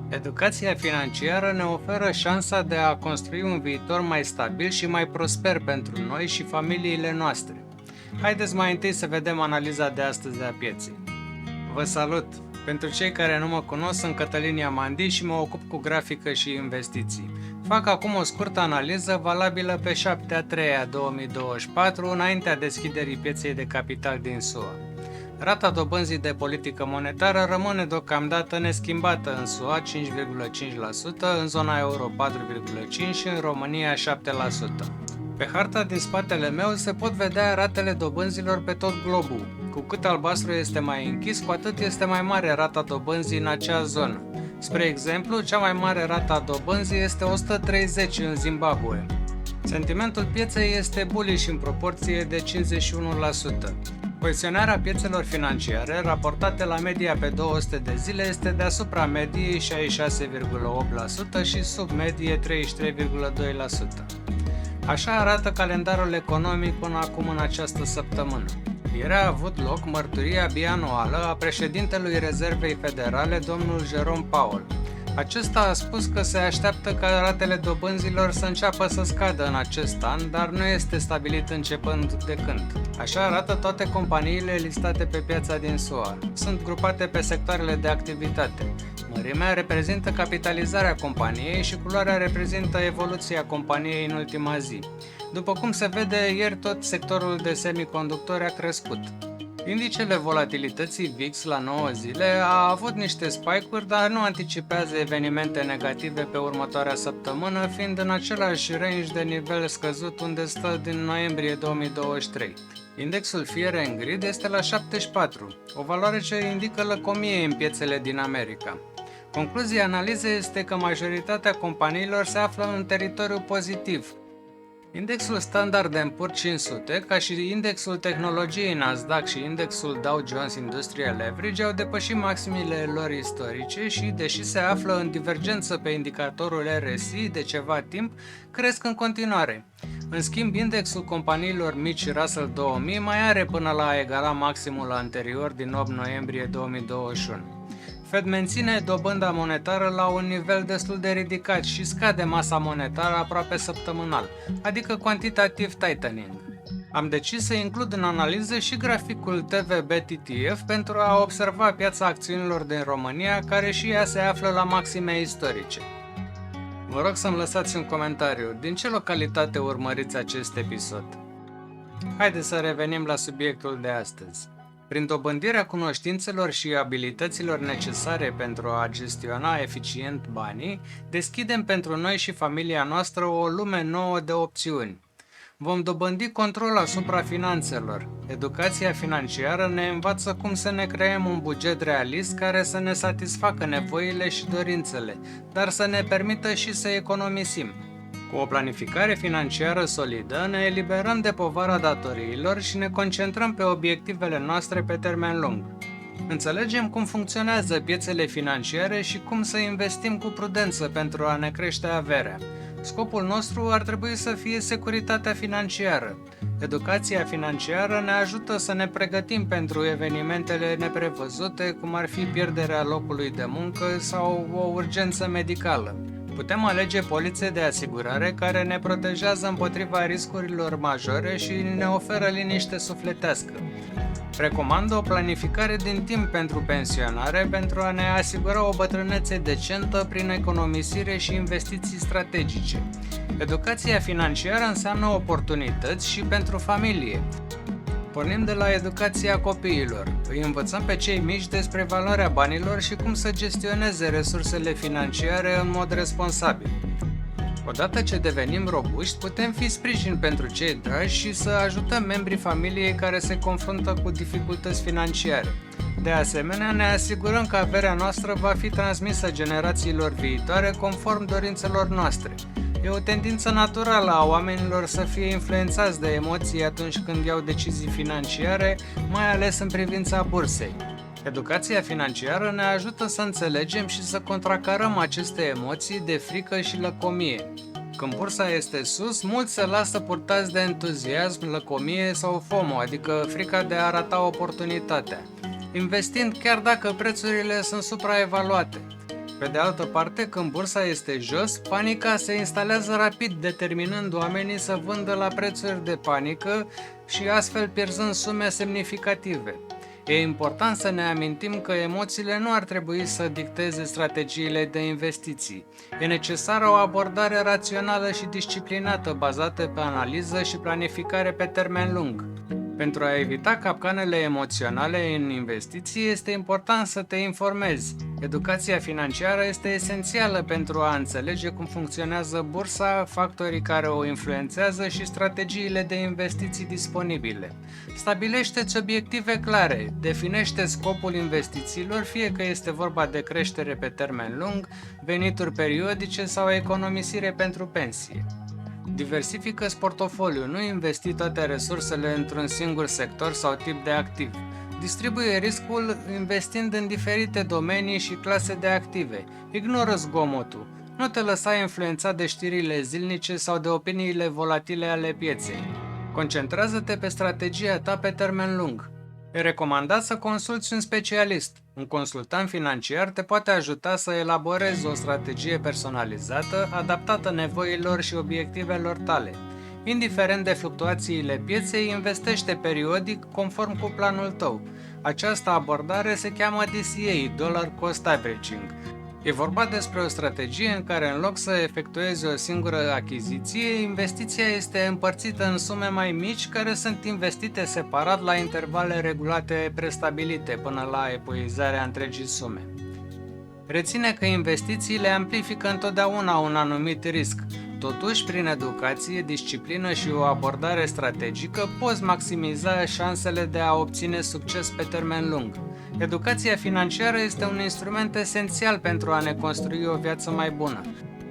Educația financiară ne oferă șansa de a construi un viitor mai stabil și mai prosper pentru noi și familiile noastre. Haideți mai întâi să vedem analiza de astăzi a pieței. Vă salut! Pentru cei care nu mă cunosc, sunt Cătălin Iamandi și mă ocup cu grafică și investiții. Fac acum o scurtă analiză valabilă pe 7/3/2024, înaintea deschiderii pieței de capital din SUA. Rata dobânzii de politică monetară rămâne deocamdată neschimbată în SUA 5,5%, în zona euro 4,5% și în România 7%. Pe harta din spatele meu se pot vedea ratele dobânzilor pe tot globul. Cu cât albastru este mai închis, cu atât este mai mare rata dobânzii în acea zonă. Spre exemplu, cea mai mare rata a dobânzii este 130 în Zimbabwe. Sentimentul pieței este bullish în proporție de 51%. Poziționarea piețelor financiare, raportate la media pe 200 de zile, este deasupra mediei 66,8% și sub medie 33,2%. Așa arată calendarul economic până acum în această săptămână. Ieri a avut loc mărturia bianuală a președintelui Rezervei Federale, domnul Jerome Powell. Acesta a spus că se așteaptă ca ratele dobânzilor să înceapă să scadă în acest an, dar nu este stabilit începând de când. Așa arată toate companiile listate pe piața din SUA. Sunt grupate pe sectoarele de activitate. Mărimea reprezintă capitalizarea companiei și culoarea reprezintă evoluția companiei în ultima zi. După cum se vede, ieri tot sectorul de semiconductori a crescut. Indicele volatilității VIX la 9 zile a avut niște spike-uri, dar nu anticipează evenimente negative pe următoarea săptămână, fiind în același range de nivel scăzut unde stă din noiembrie 2023. Indexul Fear and Greed este la 74, o valoare ce indică lăcomie în piețele din America. Concluzia analizei este că majoritatea companiilor se află în teritoriu pozitiv. Indexul Standard & Poor's 500, ca și indexul tehnologiei Nasdaq și indexul Dow Jones Industrial Average au depășit maximile lor istorice și, deși se află în divergență pe indicatorul RSI de ceva timp, cresc în continuare. În schimb, indexul companiilor mici Russell 2000 mai are până la a egala maximul anterior din 8 noiembrie 2021. Fed menține dobânda monetară la un nivel destul de ridicat și scade masa monetară aproape săptămânal, adică quantitative tightening. Am decis să includ în analiză și graficul TVB-TTF pentru a observa piața acțiunilor din România, care și ea se află la maxime istorice. Vă rog să-mi lăsați un comentariu. Din ce localitate urmăriți acest episod? Haideți să revenim la subiectul de astăzi. Prin dobândirea cunoștințelor și abilităților necesare pentru a gestiona eficient banii, deschidem pentru noi și familia noastră o lume nouă de opțiuni. Vom dobândi control asupra finanțelor. Educația financiară ne învață cum să ne creăm un buget realist care să ne satisfacă nevoile și dorințele, dar să ne permită și să economisim. Cu o planificare financiară solidă, ne eliberăm de povara datoriilor și ne concentrăm pe obiectivele noastre pe termen lung. Înțelegem cum funcționează piețele financiare și cum să investim cu prudență pentru a ne crește averea. Scopul nostru ar trebui să fie securitatea financiară. Educația financiară ne ajută să ne pregătim pentru evenimentele neprevăzute, cum ar fi pierderea locului de muncă sau o urgență medicală. Putem alege polițe de asigurare care ne protejează împotriva riscurilor majore și ne oferă liniște sufletească. Recomand o planificare din timp pentru pensionare pentru a ne asigura o bătrânețe decentă prin economisire și investiții strategice. Educația financiară înseamnă oportunități și pentru familie. Pornim de la educația copiilor. Îi învățăm pe cei mici despre valoarea banilor și cum să gestioneze resursele financiare în mod responsabil. Odată ce devenim robuști, putem fi sprijin pentru cei dragi și să ajutăm membrii familiei care se confruntă cu dificultăți financiare. De asemenea, ne asigurăm că averea noastră va fi transmisă generațiilor viitoare conform dorințelor noastre. E o tendință naturală a oamenilor să fie influențați de emoții atunci când iau decizii financiare, mai ales în privința bursei. Educația financiară ne ajută să înțelegem și să contracarăm aceste emoții de frică și lăcomie. Când bursa este sus, mulți se lasă purtați de entuziasm, lăcomie sau FOMO, adică frica de a rata oportunitatea, investind chiar dacă prețurile sunt supraevaluate. Pe de altă parte, când bursa este jos, panica se instalează rapid, determinând oamenii să vândă la prețuri de panică și astfel pierzând sume semnificative. E important să ne amintim că emoțiile nu ar trebui să dicteze strategiile de investiții. E necesară o abordare rațională și disciplinată, bazată pe analiză și planificare pe termen lung. Pentru a evita capcanele emoționale în investiții, este important să te informezi. Educația financiară este esențială pentru a înțelege cum funcționează bursa, factorii care o influențează și strategiile de investiții disponibile. Stabilește-ți obiective clare, definește scopul investițiilor, fie că este vorba de creștere pe termen lung, venituri periodice sau economisire pentru pensie. Diversifică-ți portofoliul, nu investi toate resursele într-un singur sector sau tip de activ. Distribuie riscul investind în diferite domenii și clase de active. Ignoră zgomotul. Nu te lăsa influențat de știrile zilnice sau de opiniile volatile ale pieței. Concentrează-te pe strategia ta pe termen lung. E recomandat să consulți un specialist. Un consultant financiar te poate ajuta să elaborezi o strategie personalizată, adaptată nevoilor și obiectivelor tale. Indiferent de fluctuațiile pieței, investește periodic conform cu planul tău. Această abordare se cheamă DCA, Dollar Cost Averaging. E vorba despre o strategie în care, în loc să efectuezi o singură achiziție, investiția este împărțită în sume mai mici care sunt investite separat la intervale regulate prestabilite până la epuizarea întregii sume. Reține că investițiile amplifică întotdeauna un anumit risc. Totuși, prin educație, disciplină și o abordare strategică, poți maximiza șansele de a obține succes pe termen lung. Educația financiară este un instrument esențial pentru a ne construi o viață mai bună.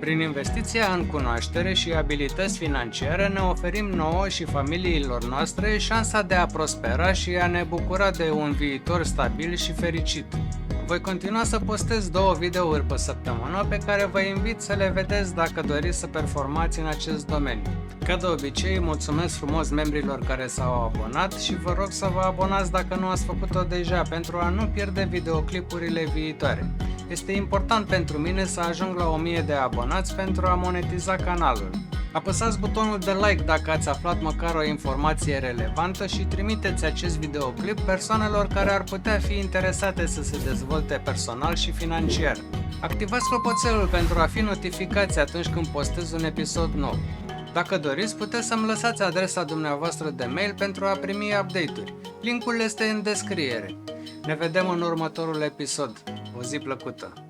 Prin investiția în cunoaștere și abilități financiare ne oferim nouă și familiilor noastre șansa de a prospera și a ne bucura de un viitor stabil și fericit. Voi continua să postez 2 videouri pe săptămână pe care vă invit să le vedeți dacă doriți să performați în acest domeniu. Ca de obicei, mulțumesc frumos membrilor care s-au abonat și vă rog să vă abonați dacă nu ați făcut-o deja pentru a nu pierde videoclipurile viitoare. Este important pentru mine să ajung la 1000 de abonați pentru a monetiza canalul. Apăsați butonul de like dacă ați aflat măcar o informație relevantă și trimiteți acest videoclip persoanelor care ar putea fi interesate să se dezvolte personal și financiar. Activați clopoțelul pentru a fi notificați atunci când postez un episod nou. Dacă doriți, puteți să-mi lăsați adresa dumneavoastră de mail pentru a primi update-uri. Linkul este în descriere. Ne vedem în următorul episod. O zi plăcută!